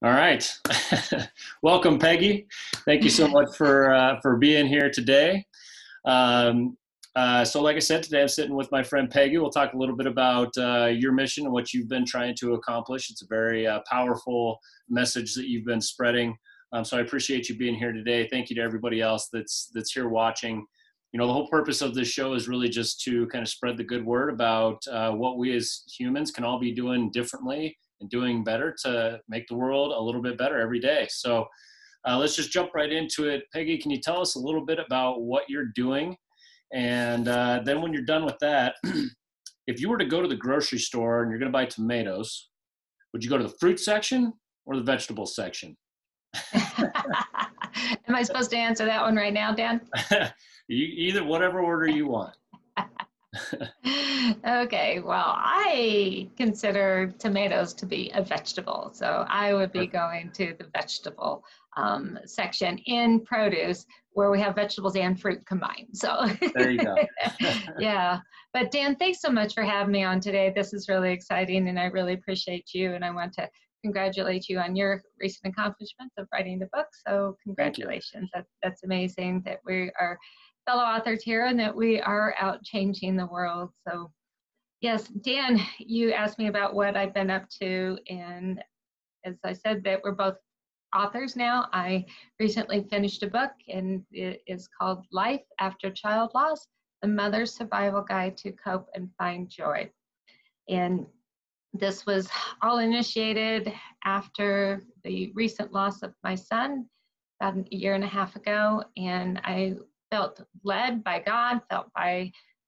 All right. Welcome, Peggy. Thank you so much for being here today. Um, so, like I said, today I'm sitting with my friend Peggy. We'll talk a little bit about your mission and what you've been trying to accomplish. It's a very powerful message that you've been spreading. So I appreciate you being here today. Thank you to everybody else that's here watching. You know, the whole purpose of this show is really just to kind of spread the good word about what we as humans can all be doing differently and doing better to make the world a little bit better every day. So let's just jump right into it. Peggy, can you tell us a little bit about what you're doing? And then when you're done with that, if you were to go to the grocery store and you're going to buy tomatoes, would you go to the fruit section or the vegetable section? Am I supposed to answer that one right now, Dan? Either whatever order you want. Okay, well, I consider tomatoes to be a vegetable, so I would be going to the vegetable section in produce where we have vegetables and fruit combined. So There you go. yeah, but Dan, thanks so much for having me on today. This is really exciting, and I really appreciate you, and I want to congratulate you on your recent accomplishments of writing the book. So congratulations. That's amazing that we are fellow authors here and that we are out changing the world. So yes, Dan, you asked me about what I've been up to. And as I said, that we're both authors now. I recently finished a book, and it is called Life After Child Loss, The Mother's Survival Guide to Cope and Find Joy. And this was all initiated after the recent loss of my son about a year and a half ago. And I felt led by God,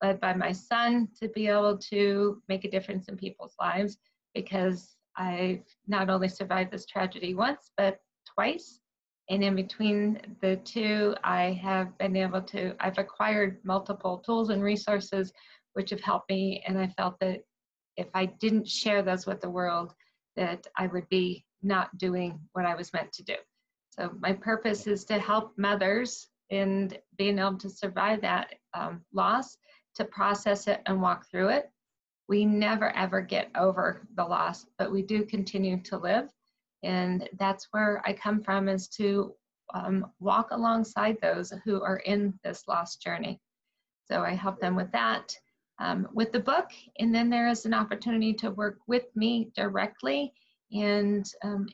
led by my son to be able to make a difference in people's lives, because I've not only survived this tragedy once, but twice. And in between the two, I've acquired multiple tools and resources which have helped me. And I felt that if I didn't share those with the world, that I would be not doing what I was meant to do. So my purpose is to help mothers in being able to survive that loss, to process it and walk through it. We never ever get over the loss, but we do continue to live. And that's where I come from, is to walk alongside those who are in this loss journey. So I help them with that. With the book, and then there is an opportunity to work with me directly and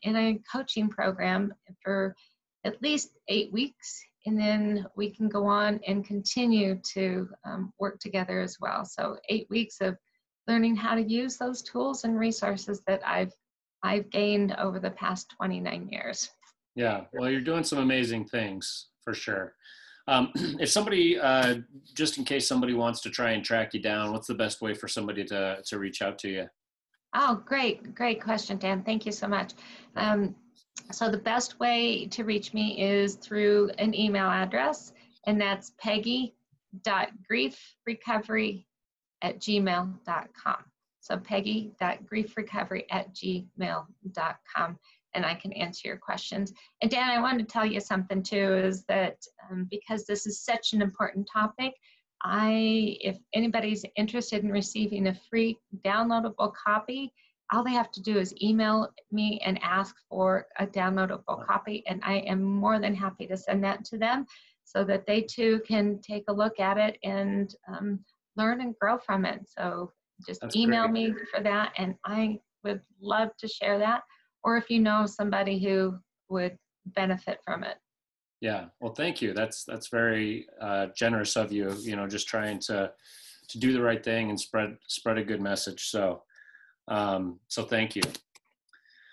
in a coaching program for at least 8 weeks, and then we can go on and continue to work together as well. So 8 weeks of learning how to use those tools and resources that I've gained over the past 29 years. Yeah, well, you're doing some amazing things for sure. If somebody, just in case somebody wants to try and track you down, what's the best way for somebody to reach out to you? Oh, great question, Dan. Thank you so much. So the best way to reach me is through an email address, and that's peggy.griefrecovery@gmail.com. So peggy.griefrecovery@gmail.com, and I can answer your questions. And Dan, I wanted to tell you something too, is that because this is such an important topic, if anybody's interested in receiving a free downloadable copy, all they have to do is email me and ask for a downloadable copy, and I am more than happy to send that to them so that they too can take a look at it and learn and grow from it. So just That's email great. me for that, and I would love to share that. Or if you know somebody who would benefit from it. Yeah, well, thank you. That's very generous of you. You know, just trying to do the right thing and spread a good message. So thank you.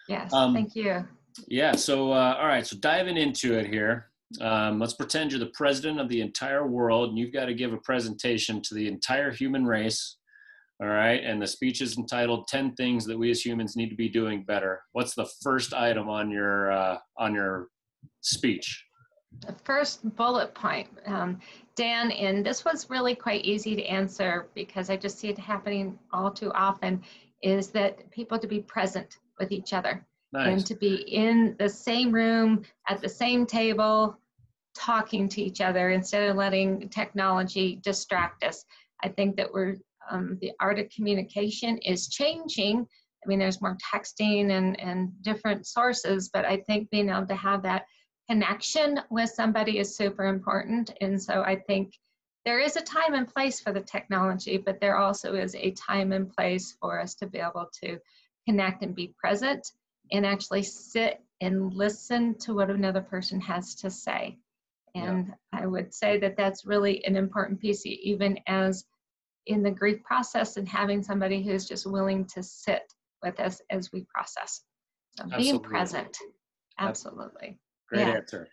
Yes, thank you. Yeah. So all right. So diving into it here. Let's pretend you're the president of the entire world, and you've got to give a presentation to the entire human race. All right. And the speech is entitled 10 Things That We as Humans Need to Be Doing Better. What's the first item on your speech? The first bullet point, Dan, and this was really quite easy to answer because I just see it happening all too often, is that people to be present with each other. Nice. And to be in the same room, at the same table, talking to each other instead of letting technology distract us. I think that the art of communication is changing, I mean, there's more texting and different sources, but I think being able to have that connection with somebody is super important. And so I think there is a time and place for the technology, but there also is a time and place for us to be able to connect and be present and actually sit and listen to what another person has to say. And I would say that that's really an important piece, even as in the grief process, and having somebody who's just willing to sit with us as we process. So being present. Absolutely. Great answer.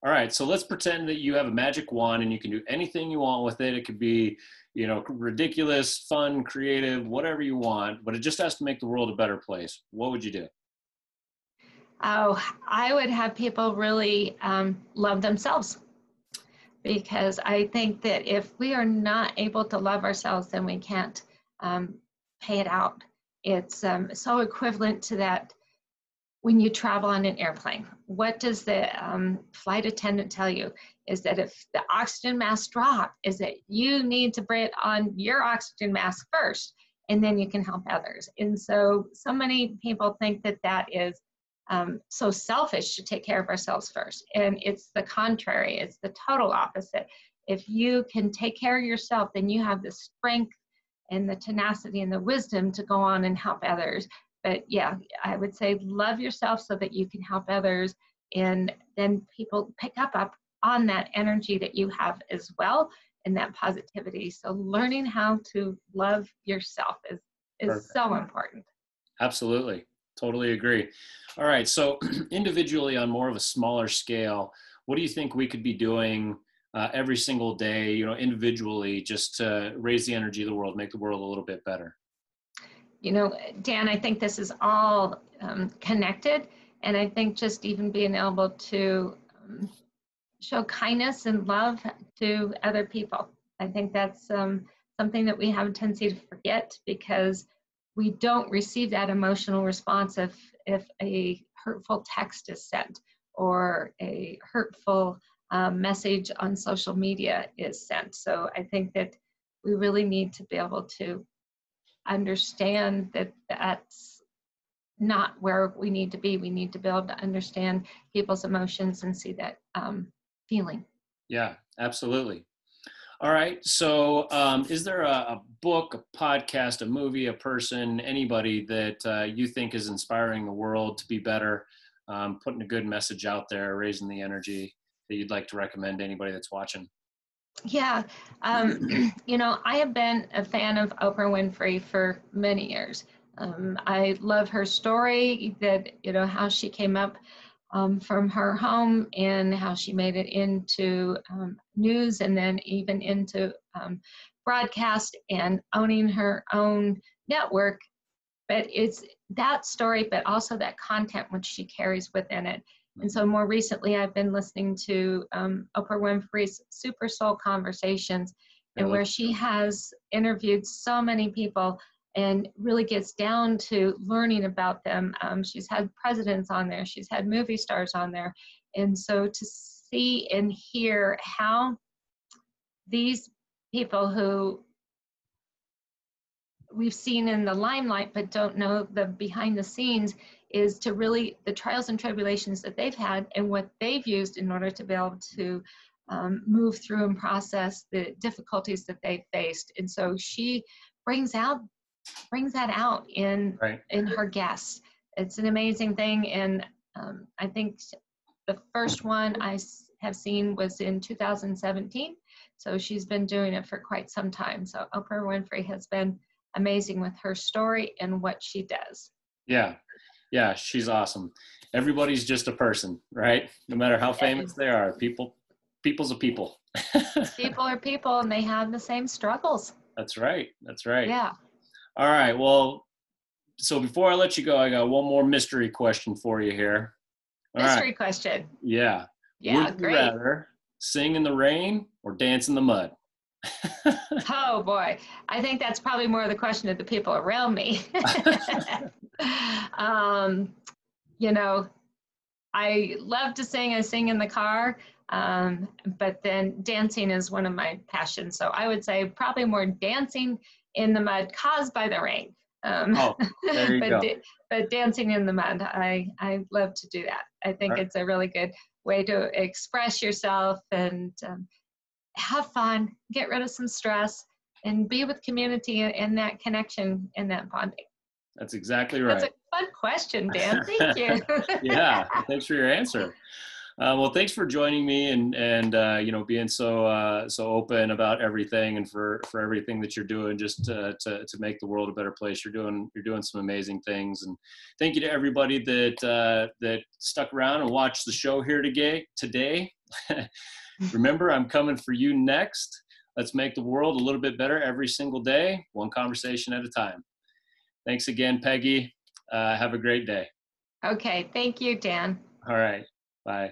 All right, so let's pretend that you have a magic wand and you can do anything you want with it. It could be, you know, ridiculous, fun, creative, whatever you want, but it just has to make the world a better place. What would you do? Oh, I would have people really love themselves, because I think that if we are not able to love ourselves, then we can't pay it out. It's so equivalent to that when you travel on an airplane. What does the flight attendant tell you? Is that if the oxygen mask drop, is that you need to put on your oxygen mask first, and then you can help others. And so many people think that that is so selfish to take care of ourselves first. And it's the contrary. It's the total opposite. If you can take care of yourself, then you have the strength and the tenacity and the wisdom to go on and help others. But yeah, I would say love yourself so that you can help others, and then people pick up on that energy that you have as well, and that positivity. So learning how to love yourself is so important. Absolutely. Totally agree. All right. So individually, on more of a smaller scale, what do you think we could be doing every single day, you know, individually, just to raise the energy of the world, make the world a little bit better? You know, Dan, I think this is all connected. And I think just even being able to show kindness and love to other people. I think that's something that we have a tendency to forget, because we don't receive that emotional response if a hurtful text is sent, or a hurtful message on social media is sent. So I think that we really need to be able to understand that that's not where we need to be. We need to be able to understand people's emotions and see that feeling. Yeah, absolutely. All right. So is there a book, a podcast, a movie, a person, anybody that you think is inspiring the world to be better, putting a good message out there, raising the energy, that you'd like to recommend to anybody that's watching? Yeah. You know, I have been a fan of Oprah Winfrey for many years. I love her story, that, you know, how she came up from her home and how she made it into news, and then even into broadcast and owning her own network. But it's that story, but also that content which she carries within it. And so more recently, I've been listening to Oprah Winfrey's Super Soul Conversations, and where she has interviewed so many people and really gets down to learning about them. She's had presidents on there, she's had movie stars on there. And so to see and hear how these people who we've seen in the limelight but don't know the behind the scenes, is to really the trials and tribulations that they've had and what they've used in order to be able to move through and process the difficulties that they've faced. And so she brings that out in her guests. It's an amazing thing. And I think the first one I have seen was in 2017. So she's been doing it for quite some time. So Oprah Winfrey has been amazing with her story and what she does. Yeah, she's awesome. Everybody's just a person, right? No matter how famous they are, people's a people. People are people, and they have the same struggles. That's right. Yeah. All right. Well, so before I let you go, I got one more mystery question for you here. Mystery question. Yeah. Yeah, Would you rather sing in the rain or dance in the mud? Oh boy, I think that's probably more of the question of the people around me. You know, I love to sing. I sing in the car, but then dancing is one of my passions. So I would say probably more dancing in the mud caused by the rain. Oh, there you but go. but dancing in the mud, I love to do that. I All think right. it's a really good way to express yourself and have fun, get rid of some stress, and be with community and that connection and that bonding. That's exactly That's right. a fun question, Dan. Thank you. Yeah, thanks for your answer. Well, thanks for joining me and you know, being so open about everything and for everything that you're doing just to make the world a better place. You're doing some amazing things, and thank you to everybody that stuck around and watched the show here today. Remember, I'm coming for you next. Let's make the world a little bit better every single day, one conversation at a time. Thanks again, Peggy. Have a great day. Okay, thank you, Dan. All right. Bye.